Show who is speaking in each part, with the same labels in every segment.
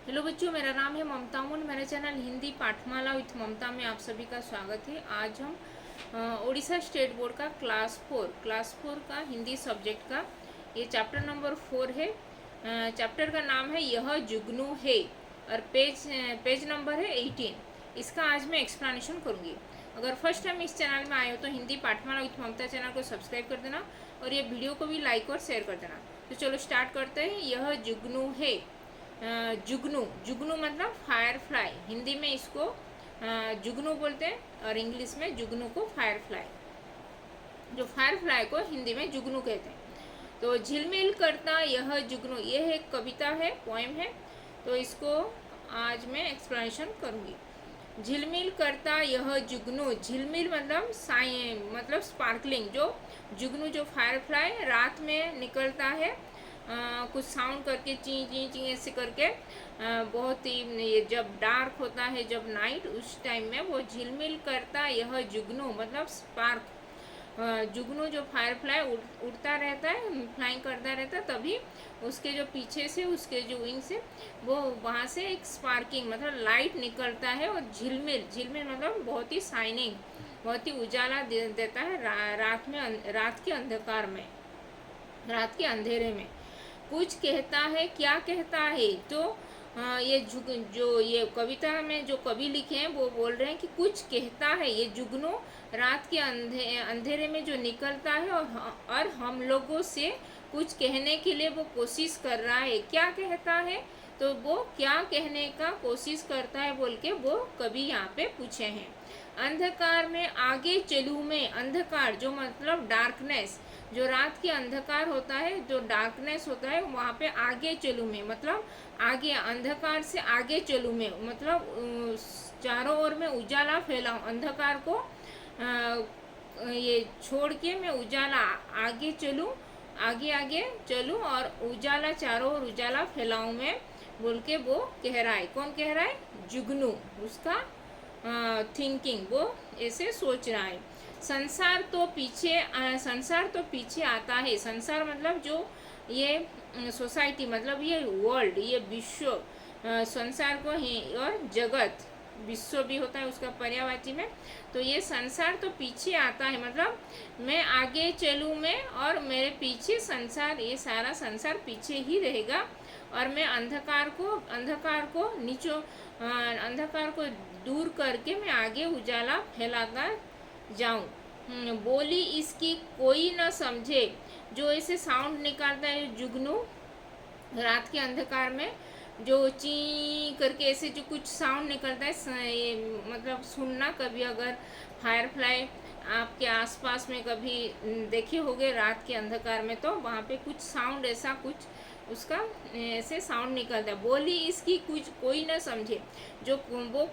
Speaker 1: Hello बच्चों, मेरा नाम है ममता मुन। मेरे चैनल हिंदी पाठमाला विथ ममता में आप सभी का स्वागत है। आज हम उड़ीसा स्टेट बोर्ड का क्लास फोर का हिंदी सब्जेक्ट का ये चैप्टर नंबर 4 है। चैप्टर का नाम है यह जुगनू है और पेज नंबर है 18। इसका आज मैं एक्सप्लेनेशन करूँगी। अगर फर्स्ट टाइम इस चैनल में आए हो तो हिंदी पाठमाला विथ ममता चैनल को सब्सक्राइब कर देना और ये वीडियो को भी लाइक और शेयर कर देना। तो चलो स्टार्ट करते हैं। यह जुगनू है। जुगनू जुगनू मतलब फायर फ्लाई। हिंदी में इसको जुगनू बोलते हैं और इंग्लिश में जुगनू को फायर फ्लाई। जो फायर फ्लाई को हिंदी में जुगनू कहते हैं। तो झिलमिल करता यह जुगनू, यह एक कविता है, पोएम है। तो इसको आज मैं एक्सप्लेनेशन करूँगी। झिलमिल करता यह जुगनू, झिलमिल मतलब स्पार्कलिंग। जो जुगनू जो फायर फ्लाई रात में निकलता है, कुछ साउंड करके ची ची ची ऐसे करके, बहुत ही ये जब डार्क होता है, जब नाइट, उस टाइम में वो झिलमिल करता यह जुगनू मतलब स्पार्क। जुगनू जो फायर फ्लाई उड़ता रहता है, फ्लाइंग करता रहता है, तभी उसके जो पीछे से, उसके जो विंग से वो वहाँ से एक स्पार्किंग मतलब लाइट निकलता है। और झिलमिल झिलमिल मतलब बहुत ही शाइनिंग, बहुत ही उजाला देता है रात के अंधकार में, रात के अंधेरे में। कुछ कहता है, क्या कहता है? तो जो ये कविता में जो कवि लिखे हैं वो बोल रहे हैं कि कुछ कहता है ये जुगनू रात के अंधेरे में जो निकलता है, और हम लोगों से कुछ कहने के लिए वो कोशिश कर रहा है। क्या कहता है? तो वो क्या कहने का कोशिश करता है बोल के वो कवि यहाँ पे पूछे हैं। अंधकार में आगे चलूँ मैं, अंधकार जो मतलब डार्कनेस, जो रात के अंधकार होता है, जो डार्कनेस होता है, वहाँ पे आगे चलूँ मैं मतलब आगे, अंधकार से आगे चलूँ मैं मतलब चारों ओर में उजाला फैलाऊँ। अंधकार को ये छोड़ के मैं उजाला आगे चलूँ, आगे आगे चलूँ और उजाला चारों ओर उजाला फैलाऊँ मैं बोल के वो कह रहा है। कौन कह रहा है? जुगनू। उसका थिंकिंग, वो ऐसे सोच रहा है। संसार तो पीछे आता है। संसार मतलब जो ये सोसाइटी, मतलब ये वर्ल्ड, ये विश्व, संसार को ही, और जगत, विश्व भी होता है उसका पर्यायवाची में। तो ये संसार तो पीछे आता है मतलब मैं आगे चलूँ मैं, और मेरे पीछे संसार, ये सारा संसार पीछे ही रहेगा। और मैं अंधकार को अंधकार को दूर करके मैं आगे उजाला फैलाता जाऊं। बोली इसकी कोई न समझे। जो ऐसे साउंड निकालता है जुगनू रात के अंधकार में, जो ची करके ऐसे जो कुछ साउंड निकलता है, ये मतलब सुनना कभी, अगर फायर फ्लाई आपके आसपास में कभी देखे होंगे रात के अंधकार में, तो वहाँ पे कुछ साउंड, ऐसा कुछ उसका ऐसे साउंड निकलता है। बोली इसकी कुछ कोई ना समझे। जो वो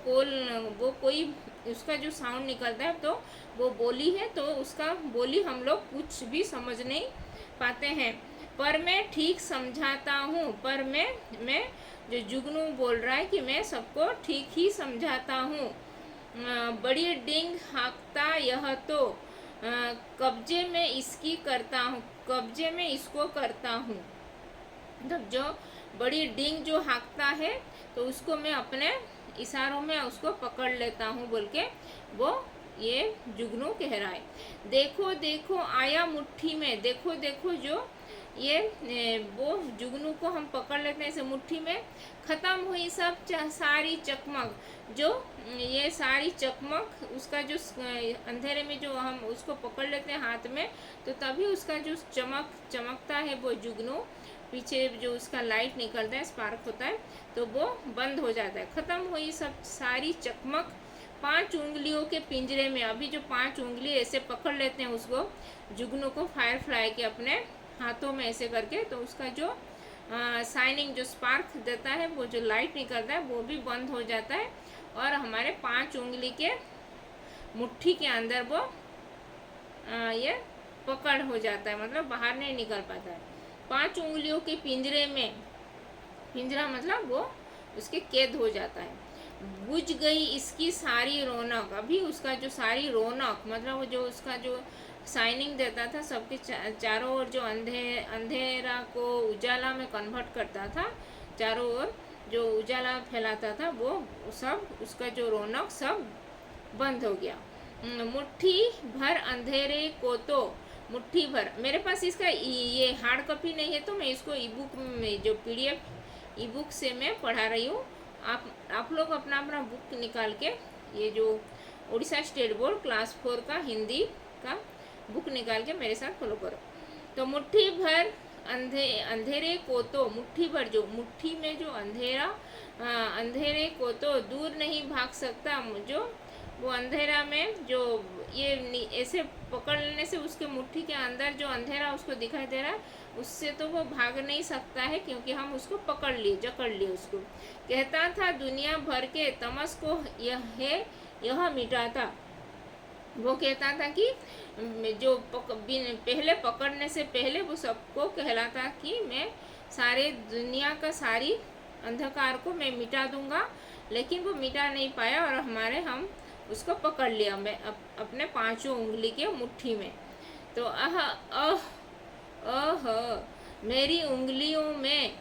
Speaker 1: कोई उसका जो साउंड निकलता है, तो वो बोली है, तो उसका बोली हम लोग कुछ भी समझ नहीं पाते हैं। पर मैं ठीक समझाता हूँ। पर मैं जो जुगनू बोल रहा है कि मैं सबको ठीक ही समझाता हूँ। बड़ी डिंग हाँकता यह तो, कब्जे में इसकी करता हूँ, कब्जे में इसको करता हूँ। मतलब जो बड़ी डिंग जो हाँकता है, तो उसको मैं अपने इशारों में उसको पकड़ लेता हूँ बोल के वो ये जुगनू कह रहा है। देखो देखो आया मुट्ठी में। देखो देखो जो ये वो जुगनू को हम पकड़ लेते हैं ऐसे मुट्ठी में। ख़त्म हुई सब सारी चकमक। जो ये सारी चकमक, उसका जो अंधेरे में जो हम उसको पकड़ लेते हैं हाथ में, तो तभी उसका जो चमकता है वो जुगनू, पीछे जो उसका लाइट निकलता है, स्पार्क होता है, तो वो बंद हो जाता है। ख़त्म हुई सब सारी चकमक 5 उंगलियों के पिंजरे में। अभी जो 5 उंगली ऐसे पकड़ लेते हैं उसको, जुगनू को फायर फ्लाई के अपने हाथों में ऐसे करके, तो उसका जो शाइनिंग, जो स्पार्क देता है, वो जो लाइट निकलता है, वो भी बंद हो जाता है। और हमारे 5 उंगली के मुट्ठी के अंदर वो ये पकड़ हो जाता है, मतलब बाहर नहीं निकल पाता है। 5 उंगलियों के पिंजरे में, पिंजरा मतलब वो उसके कैद हो जाता है। बुझ गई इसकी सारी रौनक। अभी उसका जो सारी रौनक मतलब जो उसका जो शाइनिंग देता था सबके चारों ओर, जो अंधेरा को उजाला में कन्वर्ट करता था चारों ओर, जो उजाला फैलाता था वो सब, उसका जो रौनक सब बंद हो गया। मुट्ठी भर अंधेरे को तो, मुट्ठी भर, मेरे पास इसका ये हार्ड कॉपी नहीं है तो मैं इसको ई बुक में, जो PDF ई बुक से मैं पढ़ा रही हूँ। आप लोग अपना अपना बुक निकाल के, ये जो उड़ीसा स्टेट बोर्ड क्लास 4 का हिंदी का बुक निकाल के मेरे साथ फॉलो करो। तो मुट्ठी भर अंधेरे को तो, मुट्ठी भर, जो मुट्ठी में जो अंधेरा, अंधेरे को तो दूर नहीं भाग सकता, जो वो अंधेरा में जो ये ऐसे पकड़ लेने से उसके मुट्ठी के अंदर जो अंधेरा उसको दिखाई दे रहा है, उससे तो वो भाग नहीं सकता है, क्योंकि हम उसको पकड़ लिए, जकड़ लिए उसको। कहता था दुनिया भर के तमस को यह मिटाता। वो कहता था कि जो पहले पकड़ने से पहले वो सबको कहलाता कि मैं सारे दुनिया का सारी अंधकार को मैं मिटा दूंगा, लेकिन वो मिटा नहीं पाया और हम उसको पकड़ लिया मैं अपने 5 उंगली के मुट्ठी में। तो मेरी उंगलियों में,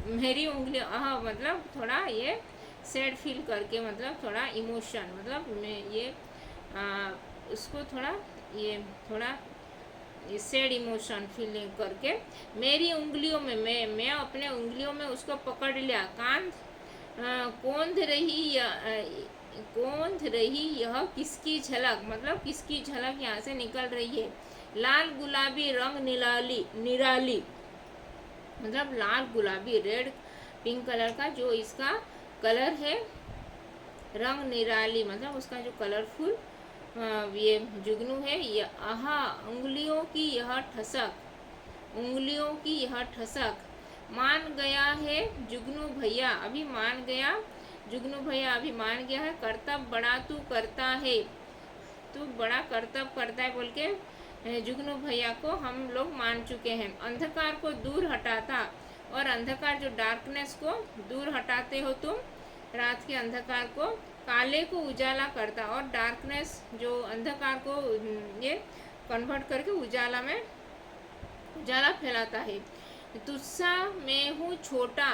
Speaker 1: मेरी उंगलियों, मतलब थोड़ा ये सैड फील करके, मतलब थोड़ा इमोशन, मतलब मैं ये उसको थोड़ा ये सैड इमोशन फीलिंग करके, मेरी उंगलियों में, मैं अपने उंगलियों में उसको पकड़ लिया। कौंध रही यह किसकी झलक, मतलब किसकी झलक यहाँ से निकल रही है। लाल गुलाबी रंग निराली, मतलब लाल गुलाबी, रेड पिंक कलर का जो इसका कलर है, रंग निराली मतलब उसका जो कलरफुल ये जुगनू है। उंगलियों की यह ठसक, उंगलियों की यह ठसक, मान गया है जुगनू भैया अभी मान गया, जुगनू भैया अभी मान गया है। कर्तव्य बड़ा तू करता है, तू बड़ा कर्तव्य करता है बोल के जुगनू भैया को हम लोग मान चुके हैं। अंधकार को दूर हटाता, और अंधकार जो डार्कनेस को दूर हटाते हो तुम, रात के अंधकार को, काले को उजाला करता, और डार्कनेस जो अंधकार को ये कन्वर्ट करके उजाला में उजाला फैलाता है। तुझसा मैं हूँ छोटा,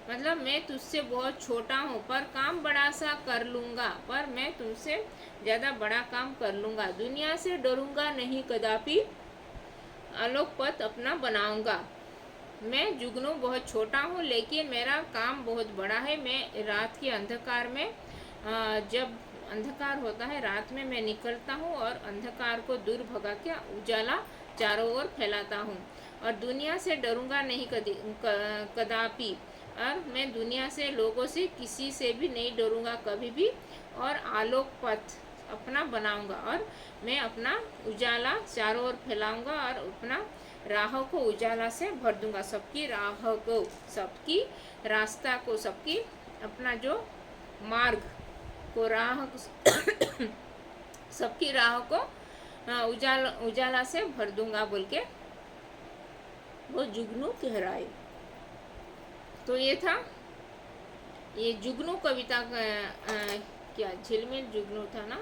Speaker 1: मतलब मैं तुझसे बहुत छोटा हूँ, पर काम बड़ा सा कर लूँगा, पर मैं तुमसे ज़्यादा बड़ा काम कर लूँगा। दुनिया से डरूँगा नहीं कदापि, आलोक पथ अपना बनाऊँगा। मैं जुगनू बहुत छोटा हूँ, लेकिन मेरा काम बहुत बड़ा है। मैं रात के अंधकार में, जब अंधकार होता है रात में, मैं निकलता हूँ और अंधकार को दूर भगा के उजाला चारों ओर फैलाता हूँ। और दुनिया से डरूंगा नहीं कदापि, और मैं दुनिया से, लोगों से, किसी से भी नहीं डरूंगा कभी भी। और आलोक पथ अपना बनाऊंगा, और मैं अपना उजाला चारों ओर फैलाऊंगा और अपना राह को उजाला से भर दूंगा। सबकी राह को, सबकी रास्ता को, सबकी अपना जो मार्ग को, राह सबकी राह को उजाला से भर दूंगा बोल के वो जुगनू कह रहा है। तो ये था ये जुगनू कविता का क्या झिलमिल जुगनू था ना,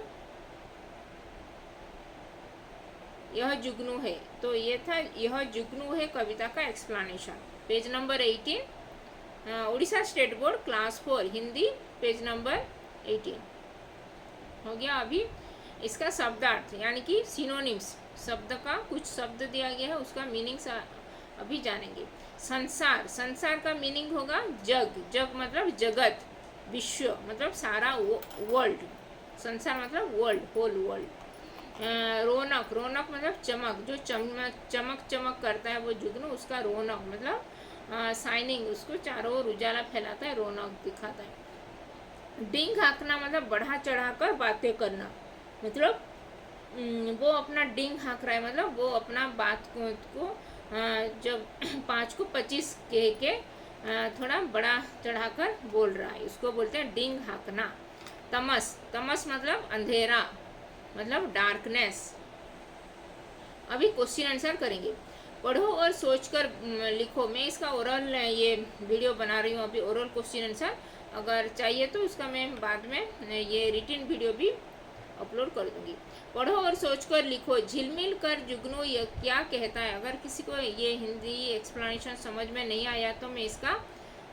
Speaker 1: यह जुगनू है। तो ये था यह जुगनू है कविता का explanation. Page number 18, Orissa state board class 4 Hindi, page number 18 हो गया। अभी इसका शब्दार्थ यानी कि सिनोनिम्स, शब्द का कुछ शब्द दिया गया है, उसका मीनिंग्स अभी जानेंगे। संसार, संसार का मीनिंग होगा जग, जग मतलब जगत, विश्व मतलब सारा वर्ल्ड, संसार मतलब वर्ल्ड, होल वर्ल्ड। रौनक, रौनक मतलब चमक, जो चमक चमक करता है वो जुगनू, उसका रौनक मतलब शाइनिंग, उसको चारों ओर उजाला फैलाता है, रौनक दिखाता है। डिंग हाँकना मतलब बढ़ा चढ़ा कर बातें करना, मतलब वो अपना डिंग हाँक रहा है, मतलब वो अपना बात को जब 5 को 25 कह के थोड़ा बड़ा चढ़ाकर बोल रहा है, उसको बोलते हैं डिंग हाँकना। तमस, तमस मतलब अंधेरा, मतलब डार्कनेस। अभी क्वेश्चन आंसर करेंगे। पढ़ो और सोचकर लिखो। मैं इसका ओरल ये वीडियो बना रही हूँ अभी, ओरल क्वेश्चन आंसर, अगर चाहिए तो उसका मैं बाद में ये रिटन वीडियो भी अपलोड कर दूंगी। पढ़ो और सोचकर लिखो। झिलमिल कर जुगनू यह क्या कहता है। अगर किसी को ये हिंदी एक्सप्लेनेशन समझ में नहीं आया तो मैं इसका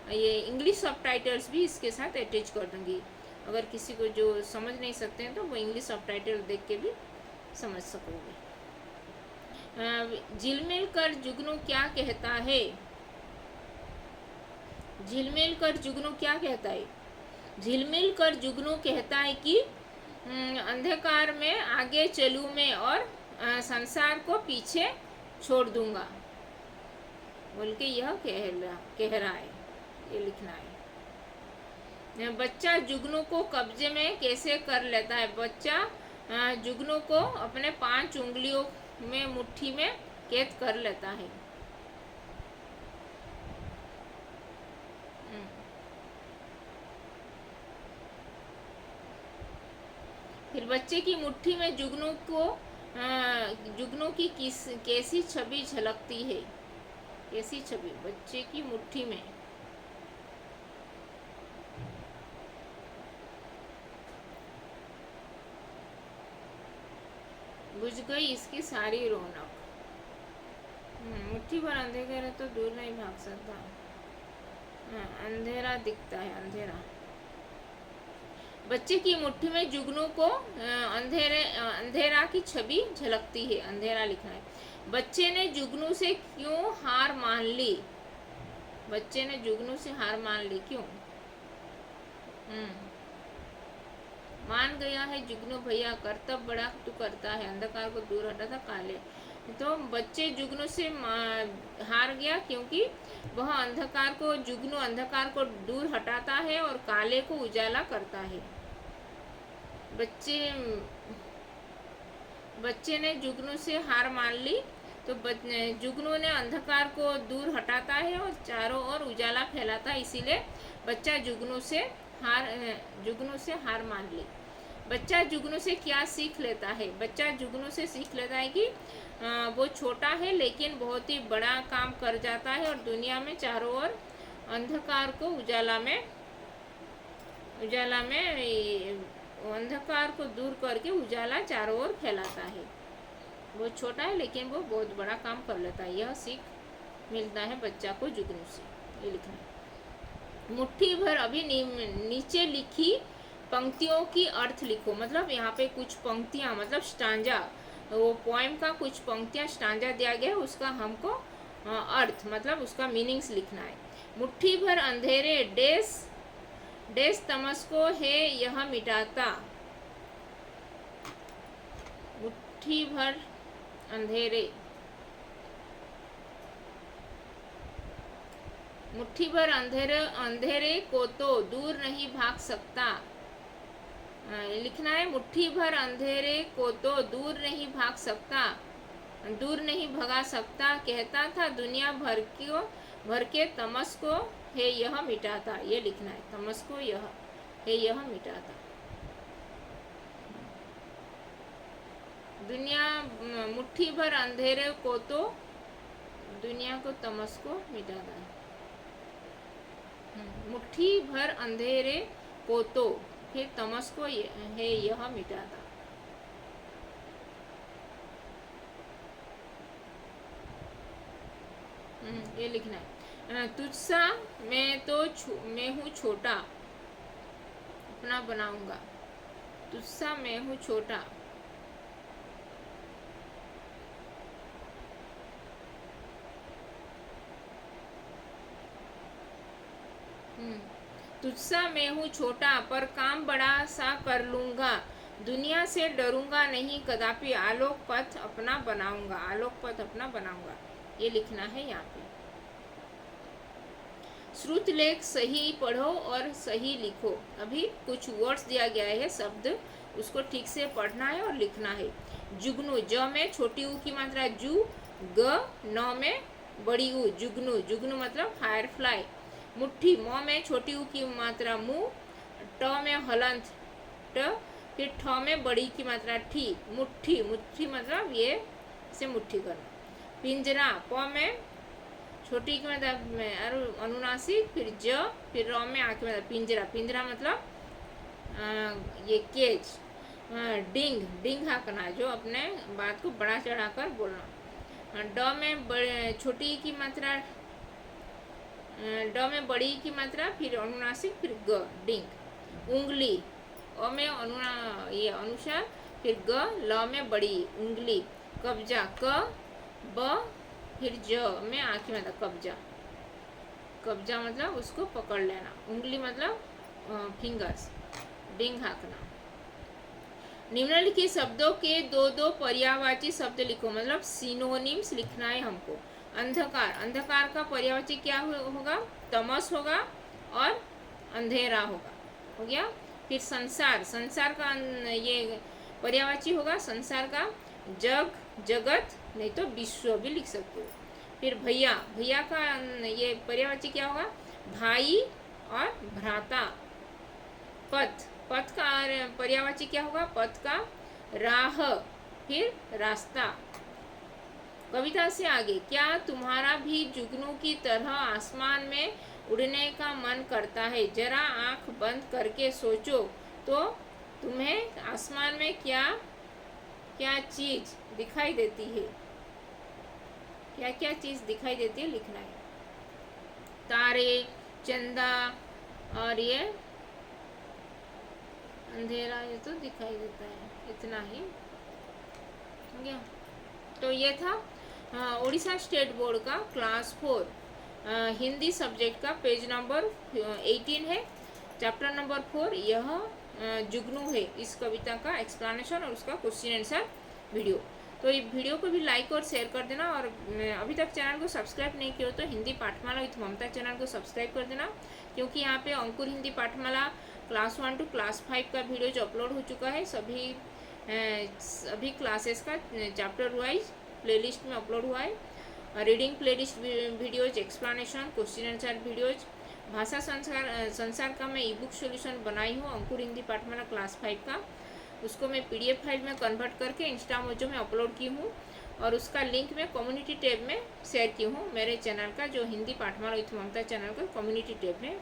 Speaker 1: ये इंग्लिश सबटाइटल्स भी इसके साथ अटैच कर दूंगी। अगर किसी को जो समझ नहीं सकते हैं तो वो इंग्लिश सबटाइटल देख के भी समझ सकोगे। झिलमिल कर जुगनू क्या कहता है? झिलमिल कर जुगनू क्या कहता है? झिलमिल कर जुगनू कहता है कि अंधकार में आगे चलूँ मैं और संसार को पीछे छोड़ दूंगा, बोल के यह कह रहा है, ये लिखना है। बच्चा जुगनू को कब्जे में कैसे कर लेता है? बच्चा जुगनू को अपने 5 उंगलियों में मुट्ठी में कैद कर लेता है। फिर बच्चे की मुट्ठी में जुगनू की कैसी छवि झलकती है? कैसी छवि बच्चे की मुट्ठी में? बुझ गई इसकी सारी रौनक। मुट्ठी भर अंधेरा तो दूर नहीं भाग सकता। अंधेरा दिखता है, अंधेरा। बच्चे की मुट्ठी में जुगनू को अंधेरा की छवि झलकती है, अंधेरा लिखना है। बच्चे ने जुगनू से क्यों हार मान ली? बच्चे ने जुगनू से हार मान ली, क्यों? मान गया है जुगनू भैया, कर्तव्य बड़ा तू करता है, अंधकार को दूर हटाता काले। तो बच्चे जुगनू से हार गया क्योंकि वह जुगनू अंधकार को दूर हटाता है और काले को उजाला करता है। बच्चे ने जुगनू से हार मान ली, तो जुगनू ने अंधकार को दूर हटाता है और चारों ओर उजाला फैलाता है, इसीलिए बच्चा जुगनू से हार मान ली। बच्चा जुगनू से क्या सीख लेता है? बच्चा जुगनू से सीख लेता है कि वो छोटा है लेकिन बहुत ही बड़ा काम कर जाता है और दुनिया में चारों ओर अंधकार को उजाला में अंधकार को दूर करके उजाला चारों ओर फैलाता है। वो छोटा है लेकिन वो बहुत बड़ा काम कर लेता है, यह सीख मिलता है बच्चा को जुगनू से। ये लिखना है। मुट्ठी भर, अभी नीचे लिखी पंक्तियों की अर्थ लिखो। मतलब यहाँ पे कुछ पंक्तियाँ, मतलब स्टांजा, वो पोएम का कुछ पंक्तियाँ स्टांजा दिया गया है, उसका हमको अर्थ मतलब उसका मीनिंग्स लिखना है। मुट्ठी भर अंधेरे डेस तमस को है यह मिटाता। मुट्ठी भर अंधेरे को तो दूर नहीं भाग सकता। लिखना है, मुट्ठी भर अंधेरे को तो दूर नहीं भगा सकता, कहता था दुनिया भर के तमस को है यह मिटाता। ये लिखना है, तमस को यह मिटाता। मुट्ठी भर अंधेरे को तो दुनिया को तमस को मिटाता है। मुट्ठी भर अंधेरे को तो फिर तमस को है यह मिटाता। ये लिखना है। तुझसा मैं हूँ छोटा, अपना बनाऊंगा। तुझसा मैं हूँ छोटा। तुझसा मैं हूँ छोटा पर काम बड़ा सा कर लूँगा, दुनिया से डरूंगा नहीं कदापि, आलोक पथ अपना बनाऊंगा। ये लिखना है यहाँ पे। श्रुत लेख सही पढ़ो और सही लिखो। अभी कुछ वर्ड्स दिया गया है, शब्द, उसको ठीक से पढ़ना है और लिखना है। जुगनू, ज में छोटी ऊ की मात्रा जू, ग, न में बड़ी ऊ, जुगनू मतलब फायरफ्लाई। मुट्ठी, म में छोटी ऊ की मात्रा मु, ट में हलंत ट, फिर ठ में बड़ी की मात्रा ठी, मुट्ठी मतलब ये से मुट्ठी करना। पिंजरा, प में छोटी की मतलब अनुनासिक, फिर फिर र में आ की मतलब पिंजरा मतलब ये केज। डिंग हाँकना, जो अपने बात को बड़ा चढ़ाकर बोलना। ड में छोटी की मात्रा ड में बड़ी की मात्रा, फिर अनुनासिक, फिर ग डिंग। उंगली, अ में ये अनुसार, फिर ग, ल में बड़ी उंगली। कब्जा, क ब, फिर ज में आ की मात्रा, कब्जा। कब्जा मतलब उसको पकड़ लेना, उंगली मतलब फिंगर्स, डिंग हाँकना। निम्नलिखित शब्दों के दो दो पर्यायवाची शब्द लिखो, मतलब सिनोनिम्स लिखना है हमको। अंधकार, अंधकार का पर्यायवाची क्या होगा? तमस होगा और अंधेरा होगा, हो गया। फिर संसार, संसार का ये पर्यायवाची होगा संसार का जग, जगत, नहीं तो विश्व भी लिख सकते हो। फिर भैया, भैया का ये पर्यायवाची क्या होगा? भाई और भ्राता। पथ, पथ का पर्यायवाची क्या होगा? पथ का राह, फिर रास्ता। कविता से आगे, क्या तुम्हारा भी जुगनू की तरह आसमान में उड़ने का मन करता है? जरा आंख बंद करके सोचो तो तुम्हें आसमान में क्या क्या चीज दिखाई देती है? क्या क्या चीज दिखाई देती है लिखना है। तारे, चंदा और ये अंधेरा, ये तो दिखाई देता है, इतना ही हो गया। तो ये था उड़ीसा स्टेट बोर्ड का क्लास 4 हिंदी सब्जेक्ट का पेज नंबर 18 है, चैप्टर नंबर 4। यह जुगनू है, इस कविता का एक्सप्लेनेशन और उसका क्वेश्चन आंसर वीडियो। तो ये वीडियो को भी लाइक और शेयर कर देना, और अभी तक चैनल को सब्सक्राइब नहीं किया हो तो हिंदी पाठमाला विथ ममता चैनल को सब्सक्राइब कर देना, क्योंकि यहाँ पे अंकुर हिंदी पाठमाला क्लास 1 टू क्लास 5 का वीडियो जो अपलोड हो चुका है, सभी क्लासेस का चैप्टर वाइज प्लेलिस्ट में अपलोड हुआ है। Reading playlist videos, explanation, question answer videos, भाषा संसार का मैं ई बुक सोल्यूशन बनाई हूँ अंकुर हिंदी पाठमाला क्लास 5 का। उसको मैं PDF फाइल में कन्वर्ट करके इंस्टा मोजो में अपलोड की हूँ, और उसका लिंक मैं कम्युनिटी टैब में शेयर की हूँ। मेरे चैनल का जो हिंदी पाठमाला विथ ममता चैनल का कम्युनिटी टैब में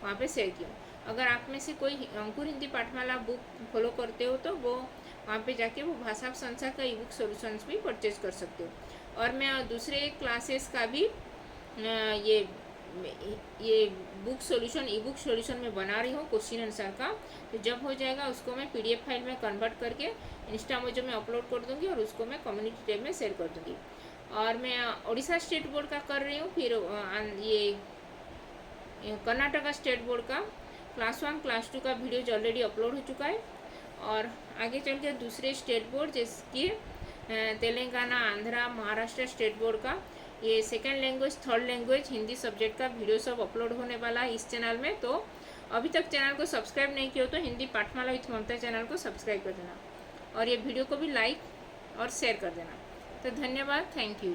Speaker 1: वहाँ पे शेयर की हूँ। अगर आप में से कोई अंकुर हिंदी पाठमाला बुक फॉलो करते हो तो वो वहाँ पे जाके वो भाषा संसार का ई बुक सोल्यूशंस भी परचेज कर सकते हो। और मैं दूसरे क्लासेस का भी ये बुक सोल्यूशन, ई बुक सोल्यूशन में बना रही हूँ क्वेश्चन आंसर का। तो जब हो जाएगा उसको मैं PDF फाइल में कन्वर्ट करके इंस्टा मोजो में अपलोड कर दूँगी, और उसको मैं कम्युनिटी टैब में शेयर कर दूँगी। और मैं उड़ीसा स्टेट बोर्ड का कर रही हूँ, फिर ये कर्नाटका स्टेट बोर्ड का क्लास 1 क्लास 2 का वीडियो ऑलरेडी अपलोड हो चुका है। और आगे चल के दूसरे स्टेट बोर्ड जैसे तेलंगाना, आंध्रा, महाराष्ट्र स्टेट बोर्ड का ये second language, third language Hindi subject का वीडियो सब अपलोड होने वाला है इस चैनल में। तो अभी तक चैनल को सब्सक्राइब नहीं किया हो तो हिंदी पाठमाला विथ ममता चैनल को सब्सक्राइब कर देना, और ये वीडियो को भी लाइक और शेयर कर देना। तो धन्यवाद, थैंक यू।